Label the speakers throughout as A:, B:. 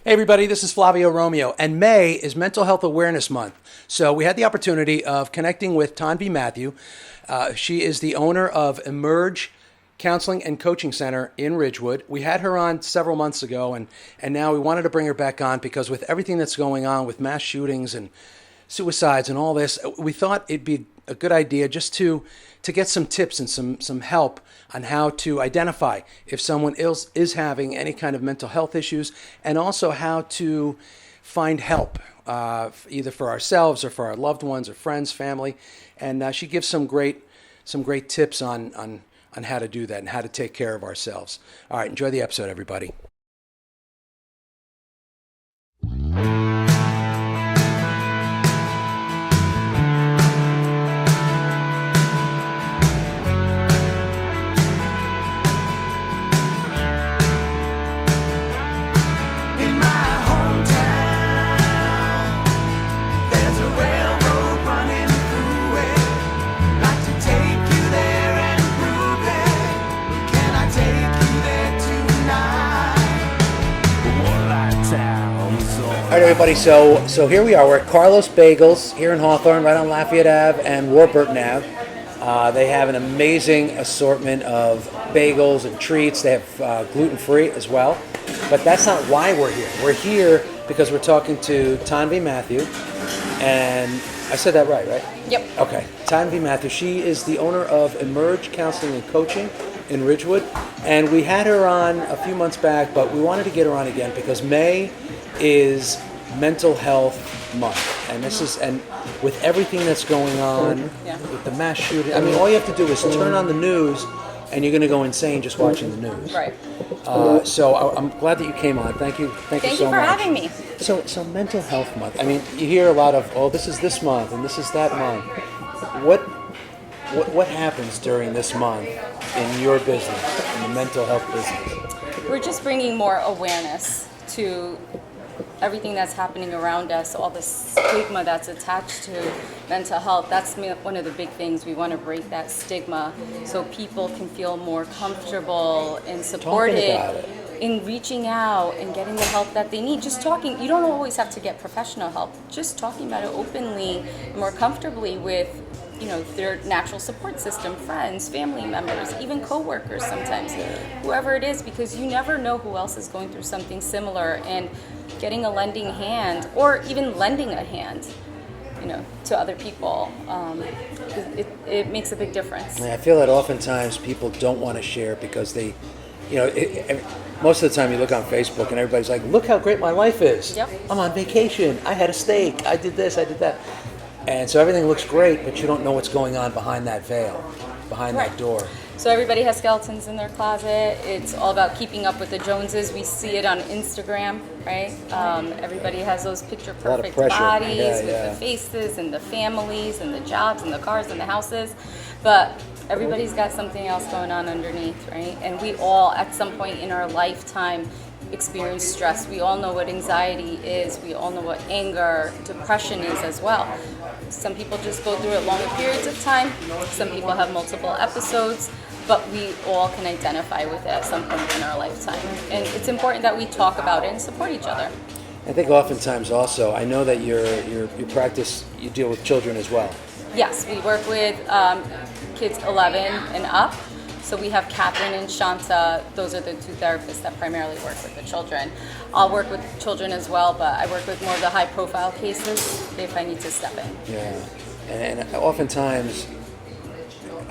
A: Hey everybody, this is Flavio Romeo, and May is Mental Health Awareness Month. So we had the opportunity of connecting with Tanvi Mathew. She is the owner of Emerge Counseling and Coaching Center in Ridgewood. We had her on several months ago, and now we wanted to bring her back on because with everything that's going on with mass shootings and suicides and all this, we thought it'd be a good idea just to get some tips and some help on how to identify if someone is having any kind of mental health issues, and also how to find help, either for ourselves or for our loved ones or friends, family. And she gives some great tips on how to do that and how to take care of ourselves. All right, enjoy the episode, everybody. All right, everybody, so here we are. We're at Carlos Bagels here in Hawthorne, right on Lafayette Ave and Warburton Ave. They have an amazing assortment of bagels and treats. They have gluten-free as well. But that's not why we're here. We're here because we're talking to Tanvi Mathew. And I said that right?
B: Yep.
A: Okay. Tanvi Mathew. She is the owner of Emerge Counseling and Coaching in Ridgewood. And we had her on a few months back, but we wanted to get her on again because May is Mental Health Month, and with everything that's going on with the mass shooting, I mean, all you have to do is turn on the news, and you're going to go insane just watching the news.
B: Right.
A: So I'm glad that you came on. Thank you so much.
B: Thank you for having me.
A: So Mental Health Month. I mean, you hear a lot of, oh, this is this month and this is that month. What happens during this month in your business, in the mental health business?
B: We're just bringing more awareness to everything that's happening around us, all the stigma that's attached to mental health. That's one of the big things. We want to break that stigma so people can feel more comfortable and supported in reaching out and getting the help that they need. Just talking, you don't always have to get professional help. Just talking about it openly, more comfortably with their natural support system, friends, family members, even coworkers sometimes, whoever it is, because you never know who else is going through something similar, and getting a lending hand or even lending a hand, to other people, it makes a big difference.
A: I feel that oftentimes people don't want to share because they, most of the time you look on Facebook and everybody's like, look how great my life is.
B: Yep.
A: I'm on vacation. I had a steak. I did this. I did that. And so everything looks great, but you don't know what's going on behind that veil, behind that door.
B: So everybody has skeletons in their closet. It's all about keeping up with the Joneses. We see it on Instagram, right? Everybody has those picture-perfect bodies with the faces and the families and the jobs and the cars and the houses. But everybody's got something else going on underneath, right? And we all, at some point in our lifetime, experience stress. We all know what anxiety is. We all know what anger, depression is as well. Some people just go through it longer periods of time. Some people have multiple episodes, but we all can identify with it at some point in our lifetime. And it's important that we talk about it and support each other.
A: I think oftentimes also, I know that your practice, you deal with children as well.
B: Yes, we work with kids 11 and up. So we have Catherine and Shanta. Those are the two therapists that primarily work with the children. I'll work with children as well, but I work with more of the high-profile cases if I need to step in.
A: Yeah, and oftentimes,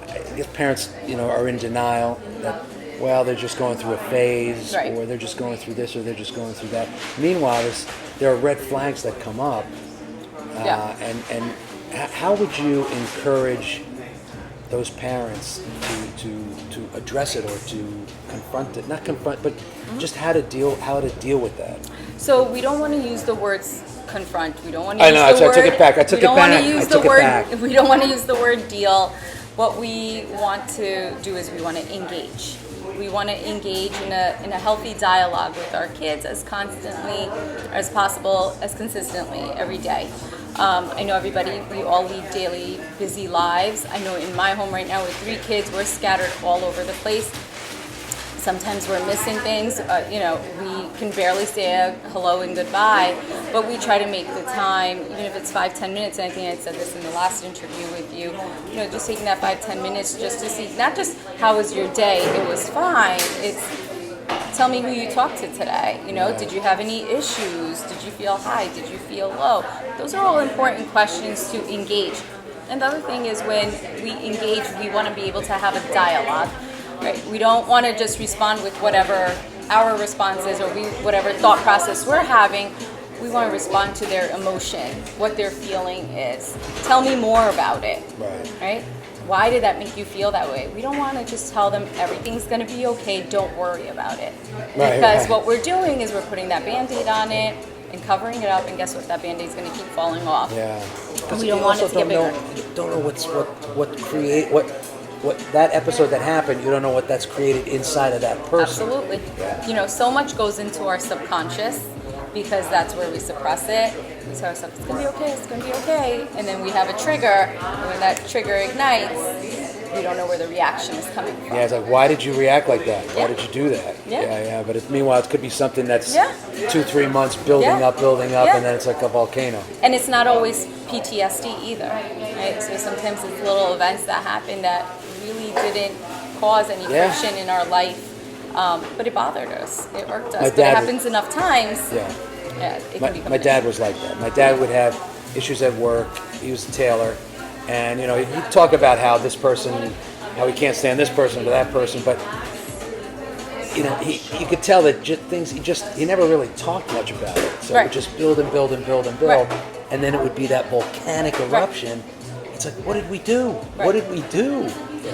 A: I guess parents, are in denial that, well, they're just going through a phase, or they're just going through this, or they're just going through that. Meanwhile, there are red flags that come up. And how would you encourage those parents to address it or to confront it? Not confront, but just how to deal with that.
B: So we don't want to use the words confront. We don't want to
A: use the word. I took it back.
B: We don't want to use the word deal. What we want to do is we want to engage. We want to engage in a healthy dialogue with our kids as constantly as possible, as consistently every day. I know we all lead daily busy lives. I know in my home right now with 3 kids, we're scattered all over the place. Sometimes we're missing things. We can barely say a hello and goodbye, but we try to make the time, even if it's 5-10 minutes. And I think I said this in the last interview with you. Just taking that 5-10 minutes just to see, not just how was your day, it was fine. It's tell me who you talked to today. Did you have any issues? Did you feel high? Did you feel low? Those are all important questions to engage. And the other thing is, when we engage, we want to be able to have a dialogue. Right. We don't want to just respond with whatever our response is, or whatever thought process we're having. We want to respond to their emotion, what their feeling is. Tell me more about it. Right? Why did that make you feel that way? We don't want to just tell them everything's going to be okay, don't worry about it. Because what we're doing is we're putting that Band-Aid on it and covering it up, and guess what? That Band-Aid's going to keep falling off.
A: Yeah.
B: And we don't want it to get bigger.
A: Don't know what that episode that happened, you don't know what that's created inside of that person.
B: Absolutely. Yeah. So much goes into our subconscious, because that's where we suppress it. We tell ourselves, it's going to be okay, it's going to be okay. And then we have a trigger, and when that trigger ignites, we don't know where the reaction is coming from.
A: Yeah, it's like, why did you react like that? Why did you do that? Yeah. But meanwhile, it could be something that's 2-3 months building up, and then it's like a volcano.
B: And it's not always PTSD either, right? So sometimes it's little events that happen that really didn't cause any friction in our life, but it bothered us, it irked us. But it happens enough times. It can become
A: my dad was like that. My dad would have issues at work. He was a tailor, and he'd talk about how this person, how he can't stand this person or that person, but you could tell that he never really talked much about it. So it would just build and build and build and build, and then it would be that volcanic eruption. It's like, what did we do? What did we do?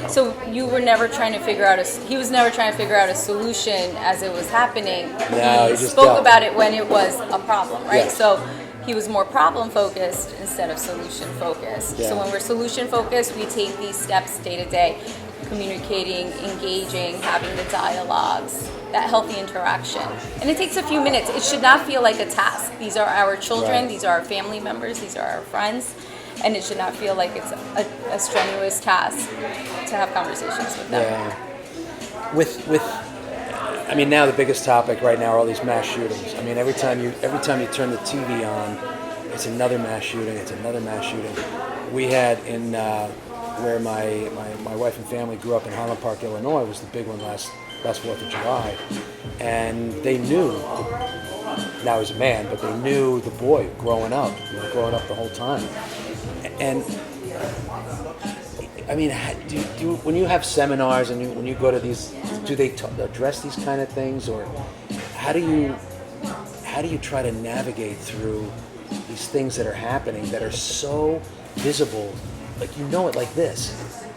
B: So you were never trying to figure out he was never trying to figure out a solution as it was happening.
A: No,
B: he spoke about it when it was a problem, right? So he was more problem focused instead of solution focused. So when we're solution focused, we take these steps day to day, communicating, engaging, having the dialogues, that healthy interaction. And it takes a few minutes. It should not feel like a task. These are our children, these are our family members, these are our friends. And it should not feel like it's a strenuous task to have conversations with them.
A: Yeah. I mean, now the biggest topic right now are all these mass shootings. I mean, every time you turn the TV on, it's another mass shooting. It's another mass shooting. We had in where my wife and family grew up in Highland Park, Illinois, was the big one last 4th of July, and they knew. Now he's a man, but they knew the boy growing up the whole time. And I mean, do when you have seminars and when you go to these, do they address these kind of things, or how do you try to navigate through these things that are happening that are so visible, like it like this?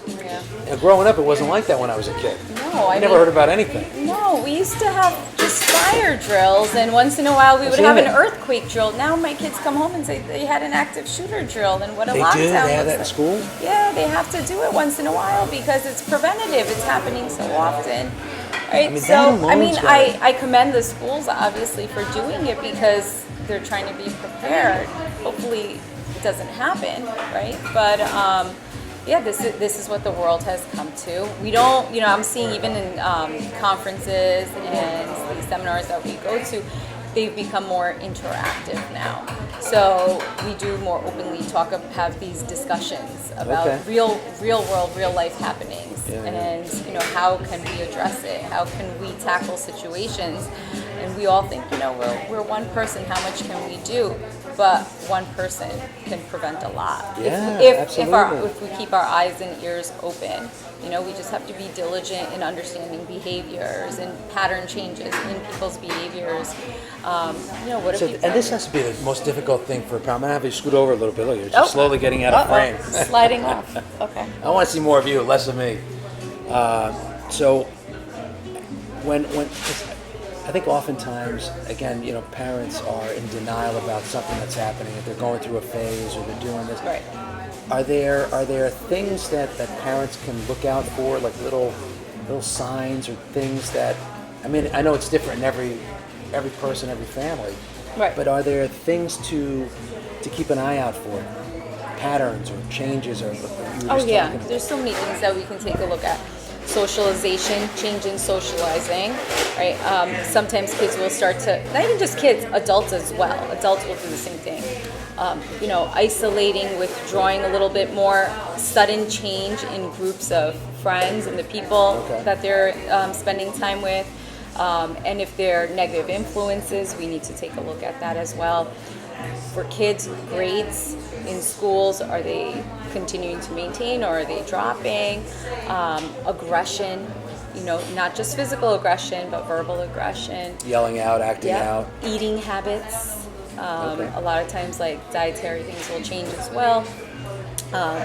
A: Yeah. Growing up, it wasn't like that when I was a kid.
B: No,
A: I never heard about anything.
B: No, we used to have just fire drills, and once in a while we would have an earthquake drill. Now my kids come home and say they had an active shooter drill, and what a lockdown.
A: They have that in school?
B: Yeah, they have to do it once in a while because it's preventative. It's happening so often. Right? I commend the schools obviously for doing it because they're trying to be prepared. Hopefully it doesn't happen, right? But this is what the world has come to. We don't, I'm seeing even in conferences and the seminars that we go to, they've become more interactive now. So we do more openly have these discussions about real world, real life happenings, and how can we address it? How can we tackle situations? And we all think, we're one person. How much can we do? But one person can prevent a lot.
A: Yeah,
B: if we keep our eyes and ears open. We just have to be diligent in understanding behaviors and pattern changes in people's behaviors.
A: And this has to be the most difficult thing for a parent. I'm going to have you scoot over a little bit. Look, you're just slowly getting out of frame.
B: Sliding off. Okay.
A: I want to see more of you, less of me. So when I think oftentimes, again, parents are in denial about something that's happening. If they're going through a phase or they're doing this.
B: Right.
A: Are there things that parents can look out for, like little signs or things that, I mean, I know it's different in every person, every family.
B: Right.
A: But are there things to keep an eye out for? Patterns or changes or
B: there's so many things that we can take a look at. socialization, change in socializing, right? Sometimes kids will start to, not even just kids, adults as well. Adults will do the same thing. Isolating, withdrawing a little bit more, sudden change in groups of friends and the people that they're spending time with. And if they're negative influences, we need to take a look at that as well. For kids, grades in schools, are they continuing to maintain or are they dropping? Aggression, not just physical aggression, but verbal aggression.
A: Yelling out, acting out.
B: Eating habits. A lot of times, like dietary things will change as well.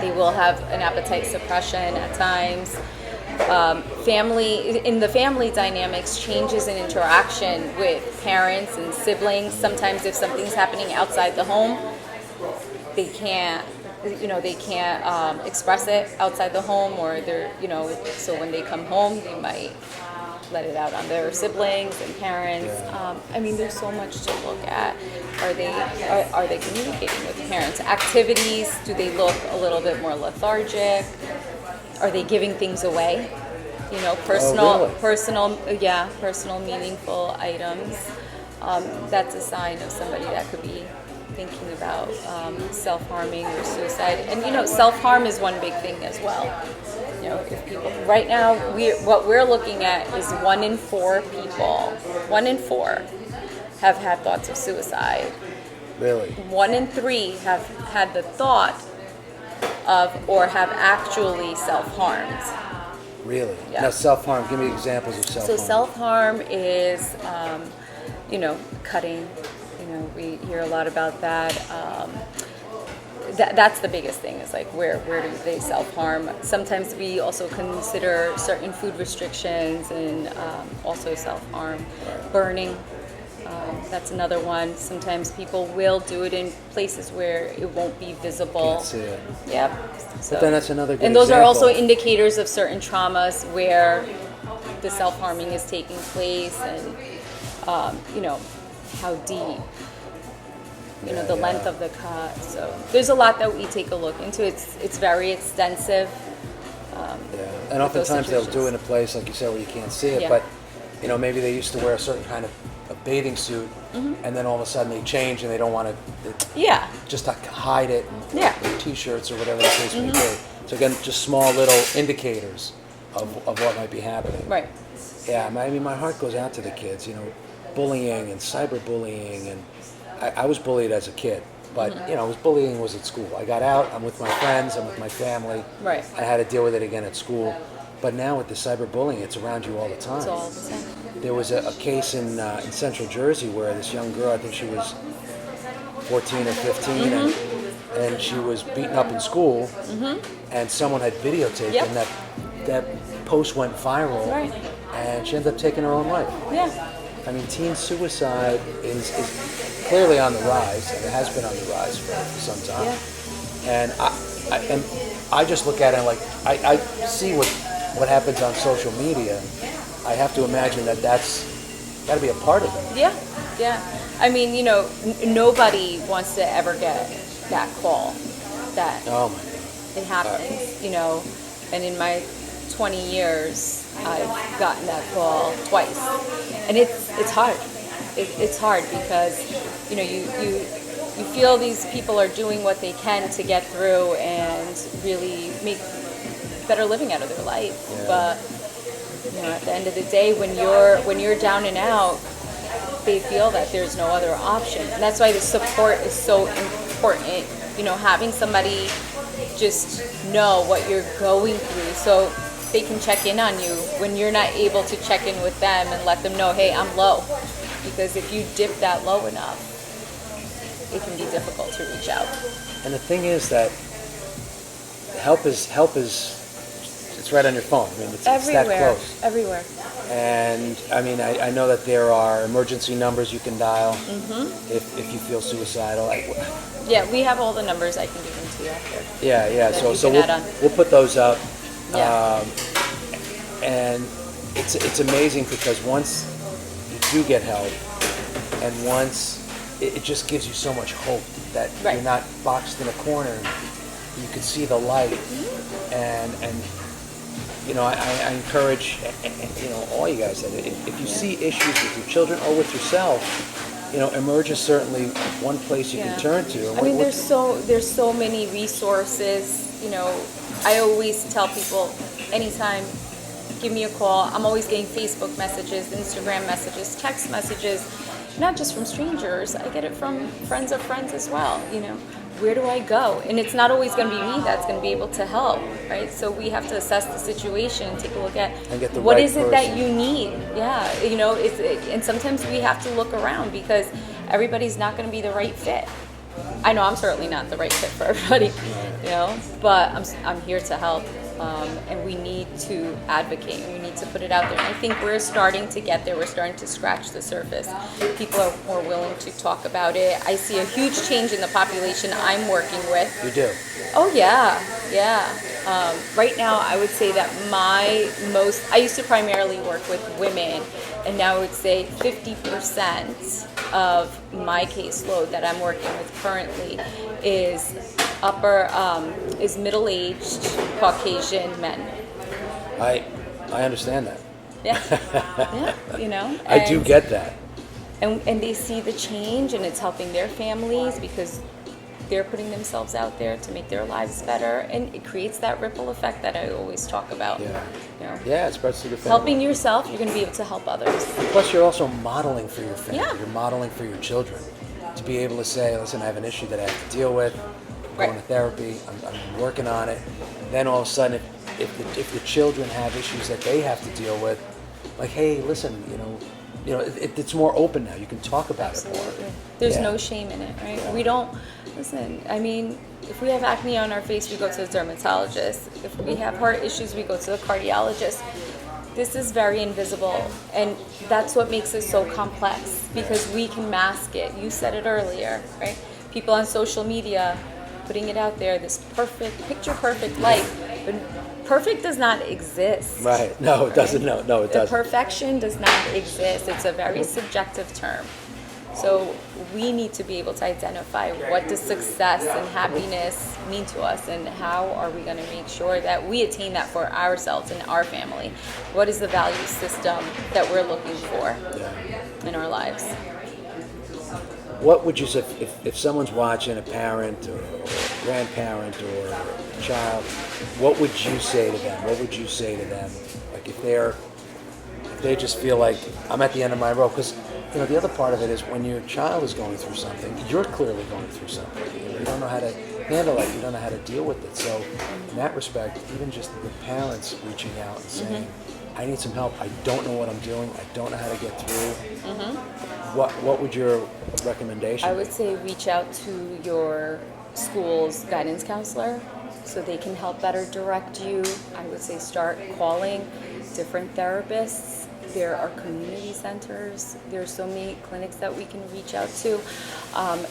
B: They will have an appetite suppression at times. In the family dynamics, changes in interaction with parents and siblings. Sometimes if something's happening outside the home, they can't express it outside the home, or so when they come home, they might let it out on their siblings and parents. There's so much to look at. Are they communicating with parents? Activities, do they look a little bit more lethargic? Are they giving things away? Personal, meaningful items. That's a sign of somebody that could be thinking about self-harming or suicide. And self-harm is one big thing as well. If people right now, what we're looking at is 1 in 4 people. 1 in 4 have had thoughts of suicide.
A: Really?
B: 1 in 3 have had the thought of or have actually self-harmed.
A: Really?
B: Yeah.
A: Now, self-harm, give me examples of self-harm.
B: So self-harm is, cutting. We hear a lot about that. That's the biggest thing, is like where do they self-harm. Sometimes we also consider certain food restrictions and also self-harm. Burning. That's another one. Sometimes people will do it in places where it won't be visible.
A: Can't see it.
B: Yep. So,
A: But then that's another good
B: and those
A: example.
B: are also indicators of certain traumas where the self-harming is taking place, and how deep, the length of the cut. So there's a lot that we take a look into. It's very extensive.
A: And oftentimes they'll do it in a place, like you said, where you can't see it, but maybe they used to wear a certain kind of a bathing suit, and then all of a sudden they change and they don't want to just to hide it, with t-shirts or whatever the case may be. So again, just small little indicators of what might be happening.
B: Right.
A: Yeah, my heart goes out to the kids, bullying and cyberbullying, and I was bullied as a kid, but bullying was at school. I got out, I'm with my friends, I'm with my family.
B: Right.
A: I had to deal with it again at school. But now with the cyberbullying, it's around you all the time.
B: It's all the same.
A: There was a case in Central Jersey where this young girl, I think she was 14 or 15, and she was beaten up in school, and someone had videotaped, and that post went viral, and she ended up taking her own life.
B: Yeah.
A: Teen suicide is clearly on the rise, and it has been on the rise for some time.
B: Yeah.
A: And I just look at it like I see what happens on social media. I have to imagine that's got to be a part of it.
B: Yeah. Nobody wants to ever get that call that it happens, and in my 20 years, I've gotten that call twice, and it's hard. It's hard because, you feel these people are doing what they can to get through and really make better living out of their life.
A: Yeah.
B: But at the end of the day, when you're down and out, they feel that there's no other option. And that's why the support is so important. Having somebody just know what you're going through, so they can check in on you when you're not able to check in with them and let them know, hey, I'm low. Because if you dip that low enough, it can be difficult to reach out.
A: And the thing is that help is it's right on your phone. It's that close.
B: Everywhere.
A: And I know that there are emergency numbers you can dial if you feel suicidal.
B: Yeah, we have all the numbers. I can give them to you after.
A: Yeah. So we'll put those up.
B: Yeah.
A: And it's amazing because once you do get help, and once it just gives you so much hope that you're not boxed in a corner. You can see the light, and I encourage, all you guys that if you see issues with your children or with yourself, Emerge is certainly one place you can turn to.
B: I mean, there's so many resources. I always tell people, anytime, give me a call. I'm always getting Facebook messages, Instagram messages, text messages, not just from strangers. I get it from friends of friends as well. Where do I go? And it's not always going to be me that's going to be able to help, right? So we have to assess the situation, take a look at what is it that you need. Yeah, and sometimes we have to look around because everybody's not going to be the right fit. I know I'm certainly not the right fit for everybody, but I'm here to help. And we need to advocate. We need to put it out there. And I think we're starting to get there. We're starting to scratch the surface. People are more willing to talk about it. I see a huge change in the population I'm working with.
A: You do?
B: Oh, yeah. Right now, I would say that I used to primarily work with women, and now I would say 50% of my caseload that I'm working with currently is middle-aged Caucasian men.
A: I understand that.
B: Yeah,
A: I do get that.
B: And they see the change, and it's helping their families because they're putting themselves out there to make their lives better, and it creates that ripple effect that I always talk about.
A: Yeah, it spreads to the family.
B: Helping yourself, you're going to be able to help others.
A: Plus, you're also modeling for your family.
B: Yeah.
A: You're modeling for your children to be able to say, listen, I have an issue that I have to deal with. I'm going to therapy. I'm working on it. And then all of a sudden, if the children have issues that they have to deal with, like, hey, listen, it's more open now. You can talk about it more.
B: There's no shame in it, right? We don't. Listen, I mean, if we have acne on our face, we go to the dermatologist. If we have heart issues, we go to the cardiologist. This is very invisible, and that's what makes it so complex, because we can mask it. You said it earlier, right? People on social media putting it out there, this picture perfect life, but perfect does not exist.
A: Right. No, it doesn't. No, it doesn't.
B: Perfection does not exist. It's a very subjective term. So we need to be able to identify what does success and happiness mean to us, and how are we going to make sure that we attain that for ourselves and our family. What is the value system that we're looking for in our lives?
A: What would you say if someone's watching, a parent or a grandparent or a child, what would you say to them? What would you say to them? Like if they just feel like I'm at the end of my rope, because the other part of it is when your child is going through something, you're clearly going through something. You don't know how to handle it. You don't know how to deal with it. So in that respect, even just the parents reaching out and saying, I need some help. I don't know what I'm doing. I don't know how to get through. What would your recommendation be?
B: I would say reach out to your school's guidance counselor so they can help better direct you. I would say start calling different therapists. There are community centers. There are so many clinics that we can reach out to.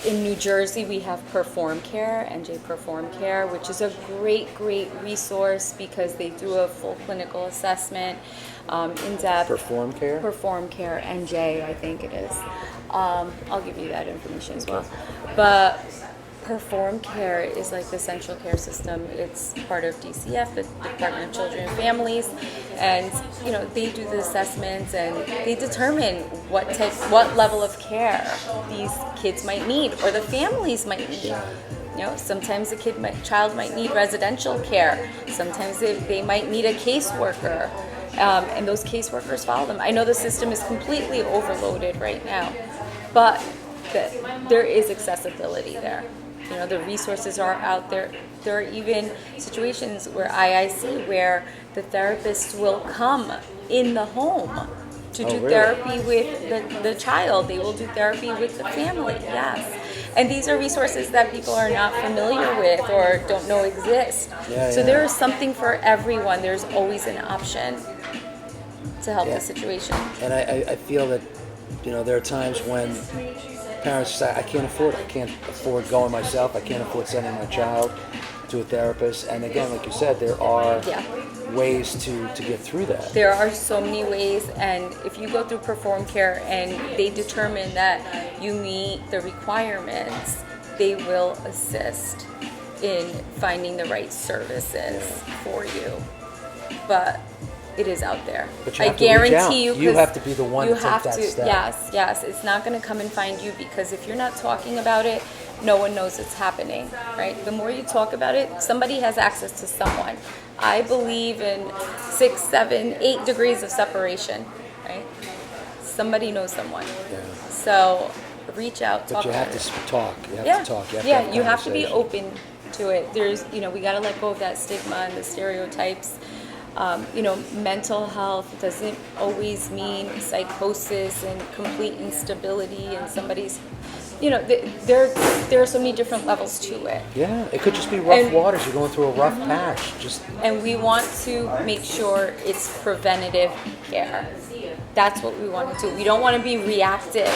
B: In New Jersey, we have Perform Care, NJ Perform Care, which is a great resource because they do a full clinical assessment, in depth.
A: Perform Care?
B: Perform Care, NJ, I think it is. I'll give you that information as well. But Perform Care is like the central care system. It's part of DCF, the Department of Children and Families, and they do the assessments and they determine what level of care these kids might need or the families might need. Sometimes child might need residential care. Sometimes they might need a caseworker, and those caseworkers follow them. I know the system is completely overloaded right now, but there is accessibility there. The resources are out there. There are even situations where IIC where the therapists will come in the home to do therapy with the child. They will do therapy with the family, yes. And these are resources that people are not familiar with or don't know exist. So there is something for everyone. There's always an option to help the situation.
A: And I feel that, there are times when parents say, I can't afford it. I can't afford going myself. I can't afford sending my child to a therapist. And again, like you said, there are ways to get through that.
B: There are so many ways, and if you go through Perform Care and they determine that you meet the requirements, they will assist in finding the right services for you. but it is out there.
A: But you
B: I
A: have to reach out.
B: guarantee you.
A: You have to be the one
B: you
A: to take
B: have
A: that
B: to,
A: step.
B: Yes. It's not going to come and find you, because if you're not talking about it, no one knows it's happening, right? The more you talk about it, somebody has access to someone. I believe in 6, 7, 8 degrees of separation, right? Somebody knows someone.
A: Yeah.
B: So reach out, talk
A: But you have
B: about
A: to
B: it.
A: talk. You have to talk.
B: You have to be
A: conversation.
B: open to it. There's, we got to let go of that stigma and the stereotypes. Mental health doesn't always mean psychosis and complete instability and somebody's, there are so many different levels to it.
A: Yeah, it could just be rough
B: And-
A: waters. You're going through a rough patch. Just
B: And we want to make sure it's preventative care. That's what we want to do. We don't want to be reactive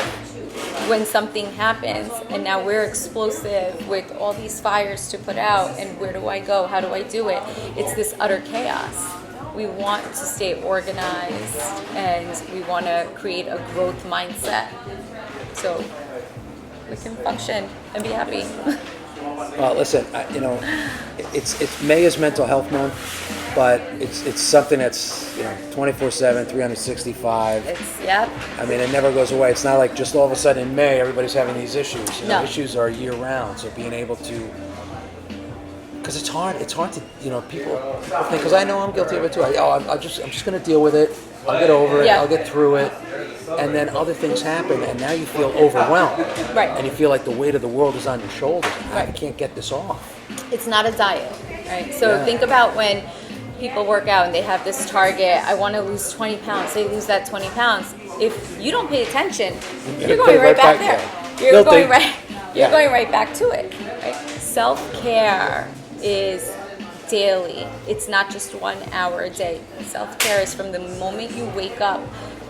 B: when something happens and now we're explosive with all these fires to put out, and where do I go? How do I do it? It's this utter chaos. We want to stay organized, and we want to create a growth mindset so we can function and be happy.
A: listen, it's May is Mental Health Month, but it's something that's 24/7, 365.
B: Yep.
A: I mean, it never goes away. It's not like just all of a sudden in May everybody's having these issues.
B: No.
A: Issues are year round. So being able to, because it's hard to people think, because I know I'm guilty of it too. I'm just going to deal with it. I'll get over it.
B: Yeah.
A: I'll get through it. And then other things happen, and now you feel overwhelmed.
B: Right.
A: And you feel like the weight of the world is on your shoulders. I
B: Right.
A: can't get this off.
B: It's not a diet, right? So
A: Yeah.
B: think about when people work out and they have this target, I want to lose 20 pounds. They lose that 20 pounds. If you don't pay attention, you're going right back there. You're
A: Guilty.
B: You're
A: Yeah.
B: going right back to it. Right? Self-care is daily. It's not just 1 hour a day. Self-care is from the moment you wake up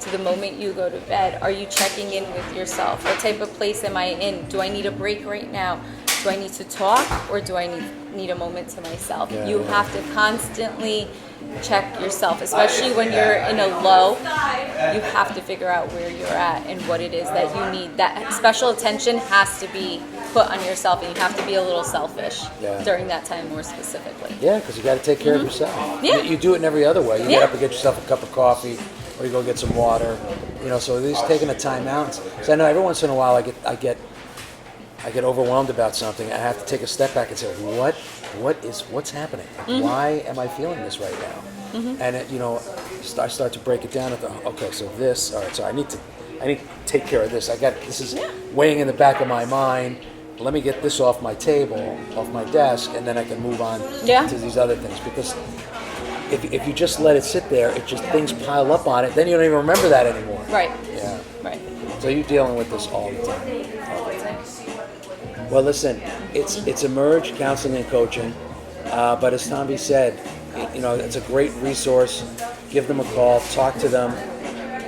B: to the moment you go to bed. Are you checking in with yourself? What type of place am I in? Do I need a break right now? Do I need to talk, or do I need a moment to myself?
A: Yeah,
B: You
A: yeah.
B: have to constantly check yourself, especially when you're in a low. You have to figure out where you're at and what it is that you need. That special attention has to be put on yourself, and you have to be a little selfish
A: Yeah.
B: during that time more specifically.
A: Yeah, because you got to take care of yourself.
B: Yeah.
A: You do it in every other way. You
B: Yeah.
A: get up and get yourself a cup of coffee, or you go get some water. So at least taking a time out. So I know every once in a while I get overwhelmed about something. I have to take a step back and say, what's happening? Why am I feeling this right now? And I start to break it down. And okay, so this. All right, so I need to take care of this. This is weighing in the back of my mind. Let me get this off my table, off my desk, and then I can move on to these other things. Because if you just let it sit there, things pile up on it. Then you don't even remember that anymore.
B: Right.
A: Yeah.
B: Right.
A: So you're dealing with this all the time. Well, listen, it's Emerge Counseling and Coaching, but as Tanvi said, it's a great resource. Give them a call, talk to them,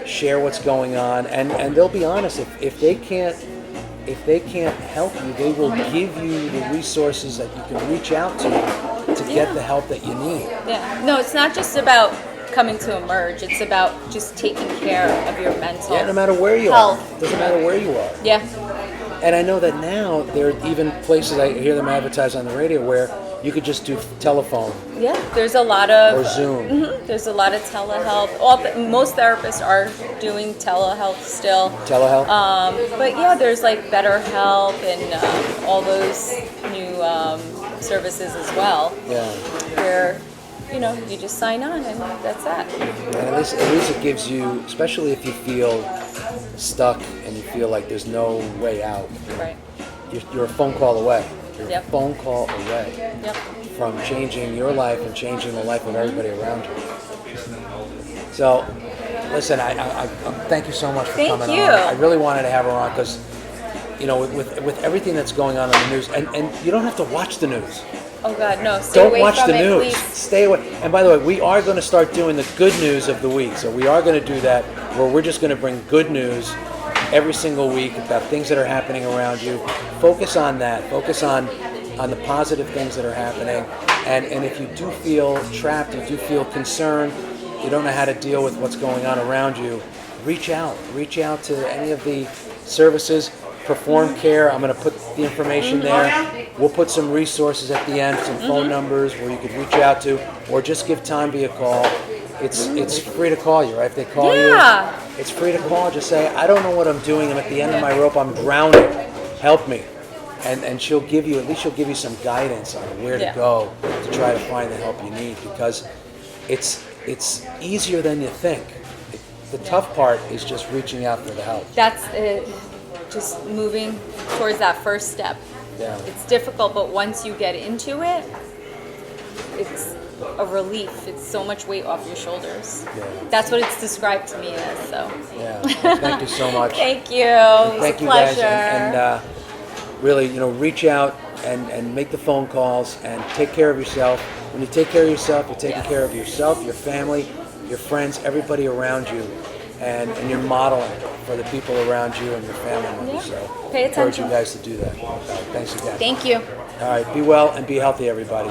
A: share what's going on, and they'll be honest. If they can't help you, they will give you the resources that you can reach out to get the help that you need.
B: Yeah. No, it's not just about coming to Emerge. It's about just taking care of your mental
A: Yeah, no matter where you
B: health.
A: are. Doesn't matter where you are.
B: Yeah.
A: And I know that now there are even places, I hear them advertise on the radio, where you could just do telephone
B: Yeah, there's a lot of
A: or Zoom.
B: There's a lot of telehealth. Most therapists are doing telehealth still.
A: Telehealth?
B: But yeah, there's like BetterHelp and all those new services as well,
A: Yeah.
B: where you just sign on and that's that.
A: And at least it gives you, especially if you feel stuck and you feel like there's no way out,
B: Right.
A: you're a phone call away. You're
B: Yep.
A: a phone call away
B: Yep.
A: from changing your life and changing the life of everybody around you. So, listen, I thank you so much for
B: Thank
A: coming
B: you.
A: on. I really wanted to have her on because, with everything that's going on in the news, and you don't have to watch the news.
B: Oh God, no! Stay
A: Don't
B: away
A: watch
B: from
A: the
B: it,
A: news.
B: please.
A: Stay away. And by the way, we are going to start doing the good news of the week. So we are going to do that, where we're just going to bring good news every single week about things that are happening around you. Focus on that. Focus on the positive things that are happening. And if you do feel trapped, you do feel concerned, you don't know how to deal with what's going on around you, reach out. Reach out to any of the services. Perform Care. I'm going to put the information there. We'll put some resources at the end, some phone numbers where you could reach out to, or just give Tanvi a call. It's free to call you, right? If they call you, it's free to call. Just say, I don't know what I'm doing. I'm at the end of my rope. I'm drowning. Help me. And she'll give you, at least she'll give you some guidance on where to go to try to find the help you need, because it's easier than you think. The tough part is just reaching out for the help.
B: That's it. Just moving towards that first step.
A: Yeah.
B: It's difficult, but once you get into it, it's a relief. It's so much weight off your shoulders.
A: Yeah.
B: That's what it's described to me as. So.
A: Yeah. Well, thank you so much.
B: Thank you.
A: Thank you
B: pleasure.
A: guys, and really, reach out and make the phone calls and take care of yourself. When you take care of yourself, you're taking care of yourself, your family, your friends, everybody around you, and you're modeling for the people around you and your family members. So
B: Pay
A: I encourage
B: attention.
A: you guys to do that. Thanks again.
B: Thank you.
A: All right, be well and be healthy, everybody.